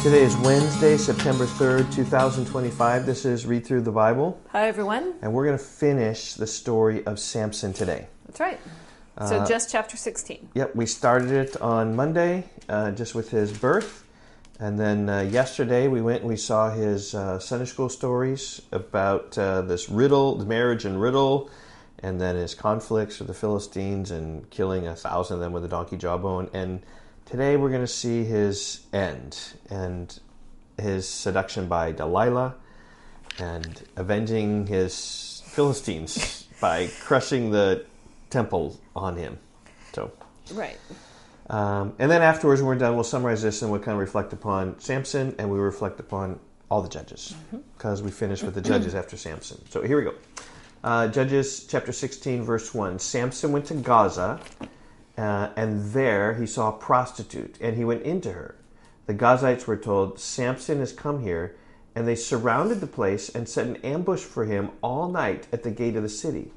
Today is Wednesday, September 3rd, 2025. This is Read Through the Bible. Hi, everyone. And we're going to finish the story of Samson today. That's right. So just chapter 16. Yep, we started it on Monday, just with his birth. And then yesterday we went and we saw his Sunday school stories about this riddle, the marriage and riddle, and then his conflicts with the Philistines and killing 1,000 of them with a donkey jawbone. And today we're going to see his end and his seduction by Delilah and avenging his Philistines by crushing the temple on him. So, Right. and then afterwards, when we're done, we'll summarize this and we'll kind of reflect upon Samson and we reflect upon all the judges because we finished with the judges after Samson. So here we go. Judges chapter 16, verse 1. Samson went to Gaza. And there he saw a prostitute, and he went into her. The Gazites were told, Samson has come here, and they surrounded the place and set an ambush for him all night at the gate of the city.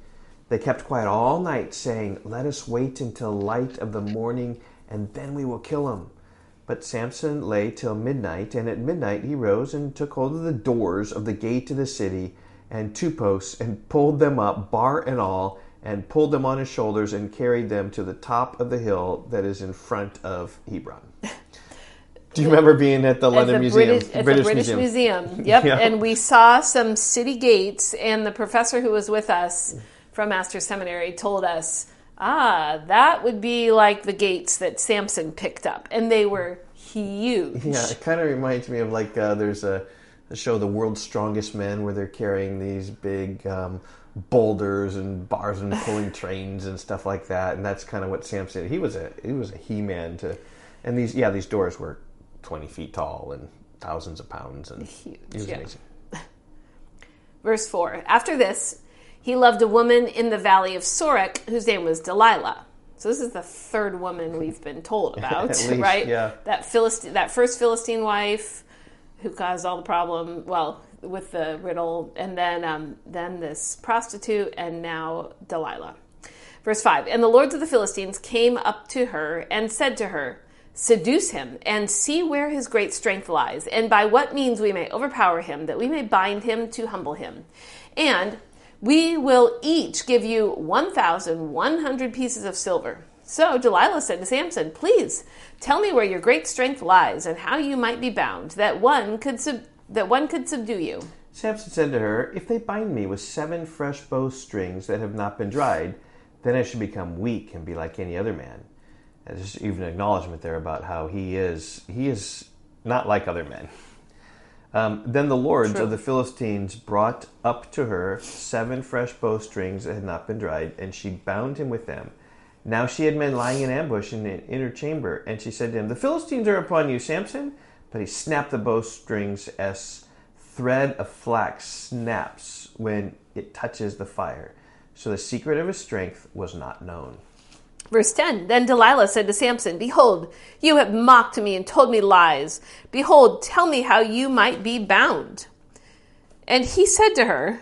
They kept quiet all night, saying, let us wait until light of the morning, and then we will kill him. But Samson lay till midnight, and at midnight he rose and took hold of the doors of the gate of the city and 2 posts, and pulled them up, bar and all, and pulled them on his shoulders and carried them to the top of the hill that is in front of Hebron. Do you remember being at the London Museum? At the British Museum. Yep. Yeah. And we saw some city gates, and the professor who was with us from Master's Seminary told us, that would be like the gates that Samson picked up. And they were huge. Yeah, it kind of reminds me of like there's a show, The World's Strongest Men, where they're carrying these big boulders and bars and pulling trains and stuff like that, and that's kind of what Samson. He was a he-man and these doors were 20 feet tall and thousands of pounds, and huge. It was amazing. Verse 4. After this, he loved a woman in the valley of Sorek whose name was Delilah. So this is the third woman we've been told about, At least, right? yeah. That first Philistine wife who caused all the problem. Well, with the riddle, and then this prostitute, and now Delilah. Verse 5, and the lords of the Philistines came up to her and said to her, seduce him, and see where his great strength lies, and by what means we may overpower him, that we may bind him to humble him. And we will each give you 1,100 pieces of silver. So Delilah said to Samson, please tell me where your great strength lies, and how you might be bound, that one could subdue you. Samson said to her, if they bind me with 7 fresh bowstrings that have not been dried, then I should become weak and be like any other man. And there's even an acknowledgement there about how he is not like other men. Then the lords of the Philistines brought up to her 7 fresh bowstrings that had not been dried, and she bound him with them. Now she had men lying in ambush in an inner chamber, and she said to him, the Philistines are upon you, Samson. But he snapped the bowstrings as thread of flax snaps when it touches the fire. So the secret of his strength was not known. Verse 10, then Delilah said to Samson, behold, you have mocked me and told me lies. Behold, tell me how you might be bound. And he said to her,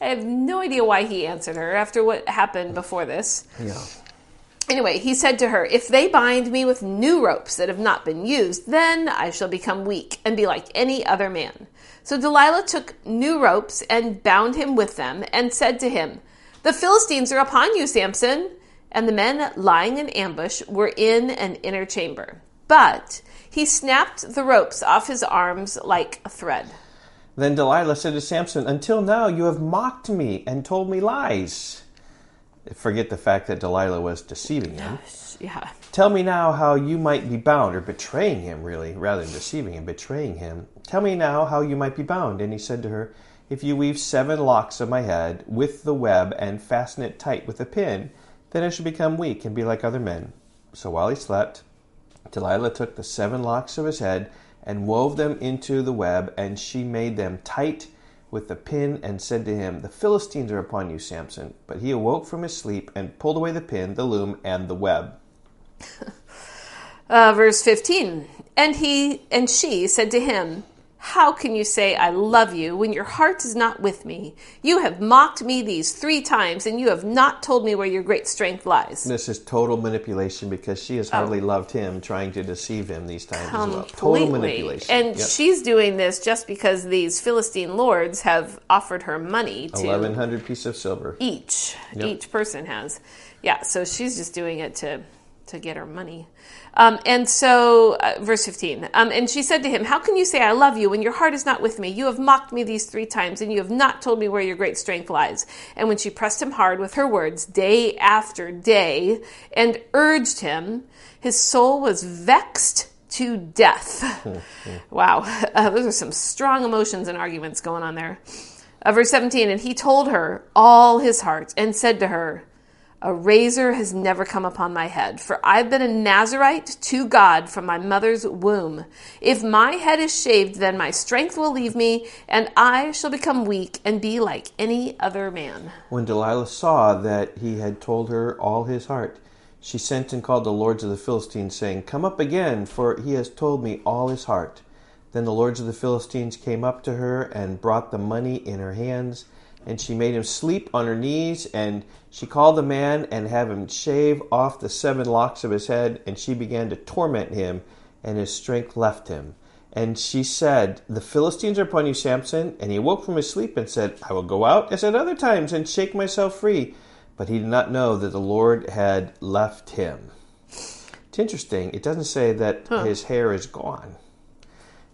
I have no idea why he answered her after what happened before this. Yeah. Anyway, he said to her, if they bind me with new ropes that have not been used, then I shall become weak and be like any other man. So Delilah took new ropes and bound him with them and said to him, the Philistines are upon you, Samson. And the men lying in ambush were in an inner chamber. But he snapped the ropes off his arms like a thread. Then Delilah said to Samson, until now you have mocked me and told me lies. Forget the fact that Delilah was deceiving him. Yeah. Tell me now how you might be bound, or betraying him, really, rather than deceiving him, betraying him. Tell me now how you might be bound. And he said to her, if you weave 7 locks of my head with the web and fasten it tight with a pin, then I shall become weak and be like other men. So while he slept, Delilah took the 7 locks of his head and wove them into the web, and she made them tight with the pin and said to him, the Philistines are upon you, Samson. But he awoke from his sleep and pulled away the pin, the loom, and the web. Verse 15, and she said to him, how can you say I love you when your heart is not with me? You have mocked me these 3 times, and you have not told me where your great strength lies. This is total manipulation because she has hardly loved him, trying to deceive him these times as well. Total Completely. manipulation. And she's doing this just because these Philistine lords have offered her money to 1,100 pieces of silver. each. Yep. Each person has. Yeah, so she's just doing it to get her money. And so, verse 15, and she said to him, how can you say I love you when your heart is not with me? You have mocked me these 3 times, and you have not told me where your great strength lies. And when she pressed him hard with her words day after day and urged him, his soul was vexed to death. Wow, those are some strong emotions and arguments going on there. Verse 17, and he told her all his heart and said to her, a razor has never come upon my head, for I've been a Nazirite to God from my mother's womb. If my head is shaved, then my strength will leave me, and I shall become weak and be like any other man. When Delilah saw that he had told her all his heart, she sent and called the lords of the Philistines, saying, come up again, for he has told me all his heart. Then the lords of the Philistines came up to her and brought the money in her hands, and she made him sleep on her knees, and she called the man and had him shave off the 7 locks of his head, and she began to torment him, and his strength left him. And she said, the Philistines are upon you, Samson. And he awoke from his sleep and said, I will go out as at other times and shake myself free. But he did not know that the Lord had left him. It's interesting. It doesn't say that his hair is gone.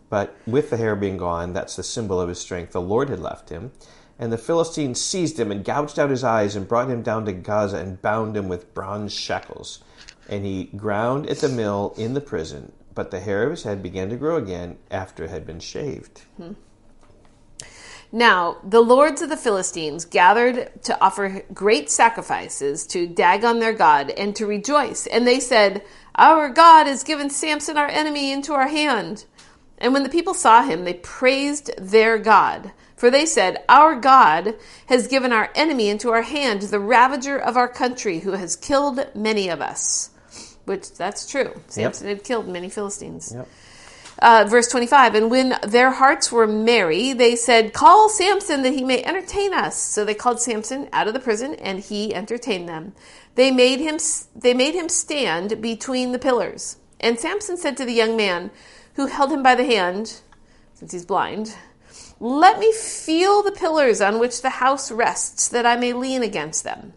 But with the hair being gone, that's the symbol of his strength. The Lord had left him. And the Philistines seized him and gouged out his eyes and brought him down to Gaza and bound him with bronze shackles. And he ground at the mill in the prison, but the hair of his head began to grow again after it had been shaved. Now, the lords of the Philistines gathered to offer great sacrifices to Dagon their god and to rejoice. And they said, our God has given Samson our enemy into our hand. And when the people saw him, they praised their God. For they said, our God has given our enemy into our hand, the ravager of our country, who has killed many of us. Which, that's true. Samson had killed many Philistines. Verse 25, and when their hearts were merry, they said, call Samson that he may entertain us. So they called Samson out of the prison, and he entertained them. They made him stand between the pillars. And Samson said to the young man who held him by the hand, since he's blind, let me feel the pillars on which the house rests, that I may lean against them.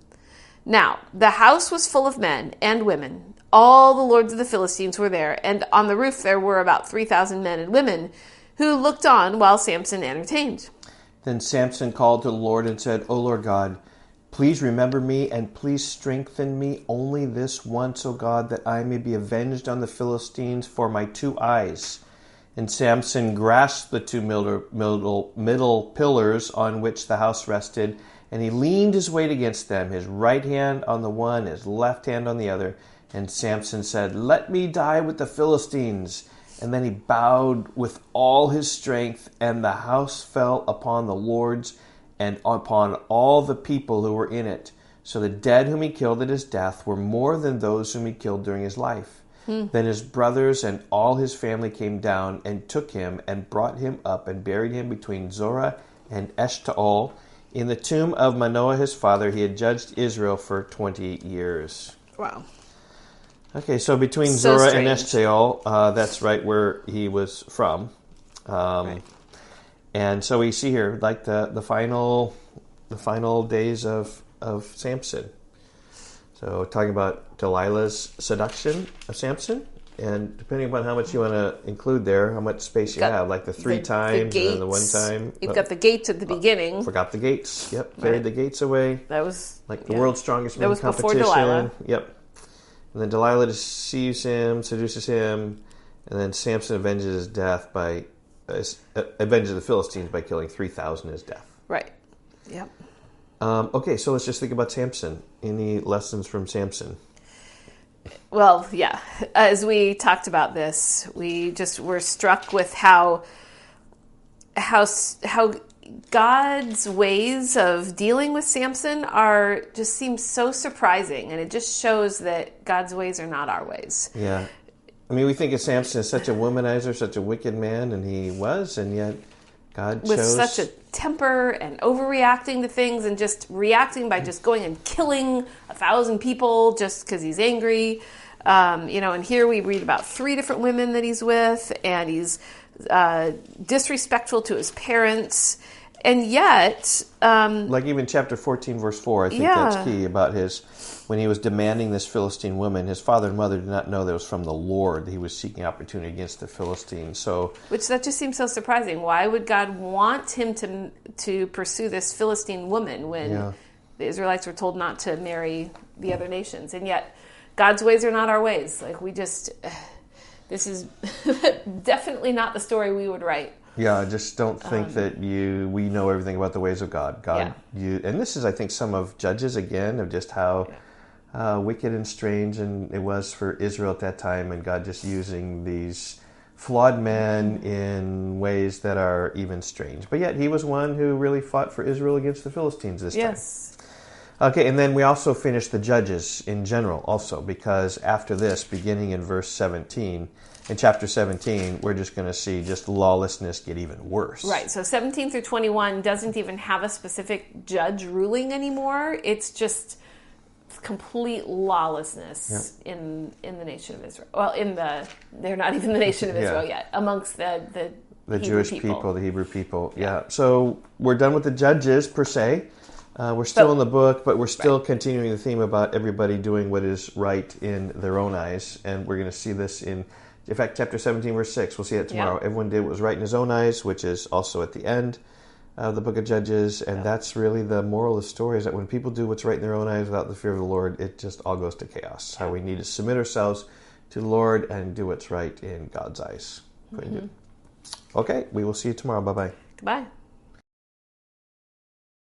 Now, the house was full of men and women. All the lords of the Philistines were there, and on the roof there were about 3,000 men and women who looked on while Samson entertained. Then Samson called to the Lord and said, O Lord God, please remember me and please strengthen me only this once, O God, that I may be avenged on the Philistines for my 2 eyes. And Samson grasped the 2 middle pillars on which the house rested, and he leaned his weight against them, his right hand on the one, his left hand on the other. And Samson said, let me die with the Philistines. And then he bowed with all his strength, and the house fell upon the lords and upon all the people who were in it. So the dead whom he killed at his death were more than those whom he killed during his life. Then his brothers and all his family came down and took him and brought him up and buried him between Zorah and Eshtaol. In the tomb of Manoah his father, he had judged Israel for 20 years. Wow. Okay, so between So Zorah strange. and Eshtaol, that's right where he was from. Right. And so we see here, like the final days of Samson. So talking about Delilah's seduction of Samson, and depending upon how much you want to include there, how much space you have, like the 3 times and then the 1 time. You've got the gates at the beginning. Forgot the gates. Yep, carried the gates away. That was Like the world's strongest That man was before competition. Delilah. Yep. And then Delilah deceives him, seduces him, and then Samson avenges his death by avenges the Philistines by killing 3,000 in his death. Right. Yep. Okay, so let's just think about Samson. Any lessons from Samson? Well, yeah. As we talked about this, we just were struck with how God's ways of dealing with Samson seem so surprising, and it just shows that God's ways are not our ways. Yeah. I mean, we think of Samson as such a womanizer, such a wicked man, and he was, and yet God with chose... such a temper and overreacting to things and just reacting by just going and killing 1,000 people just because he's angry. And here we read about 3 different women that he's with, and he's disrespectful to his parents. And yet... like even chapter 14, verse 4, I think that's key about when he was demanding this Philistine woman, his father and mother did not know that it was from the Lord. He was seeking opportunity against the Philistines. Which that just seems so surprising. Why would God want him to pursue this Philistine woman when the Israelites were told not to marry the other nations? And yet, God's ways are not our ways. Like this is definitely not the story we would write. Yeah, just don't think that we know everything about the ways of God. And this is, I think, some of Judges, again, of just how wicked and strange and it was for Israel at that time, and God just using these flawed men in ways that are even strange. But yet, he was one who really fought for Israel against the Philistines this time. Yes. Okay, and then we also finished the Judges in general also, because after this, beginning in verse 17... in chapter 17, we're just going to see just lawlessness get even worse. Right, so 17 through 21 doesn't even have a specific judge ruling anymore. It's just complete lawlessness in the nation of Israel. Well, they're not even the nation of Israel yet, amongst the Jewish people, the Hebrew people. Yeah, so we're done with the Judges, per se. We're still in the book, but we're still continuing the theme about everybody doing what is right in their own eyes. And we're going to see this in fact, chapter 17, verse 6. We'll see that tomorrow. Yep. Everyone did what was right in his own eyes, which is also at the end of the book of Judges. And that's really the moral of the story, is that when people do what's right in their own eyes without the fear of the Lord, it just all goes to chaos. How we need to submit ourselves to the Lord and do what's right in God's eyes. Okay, we will see you tomorrow. Bye-bye. Goodbye.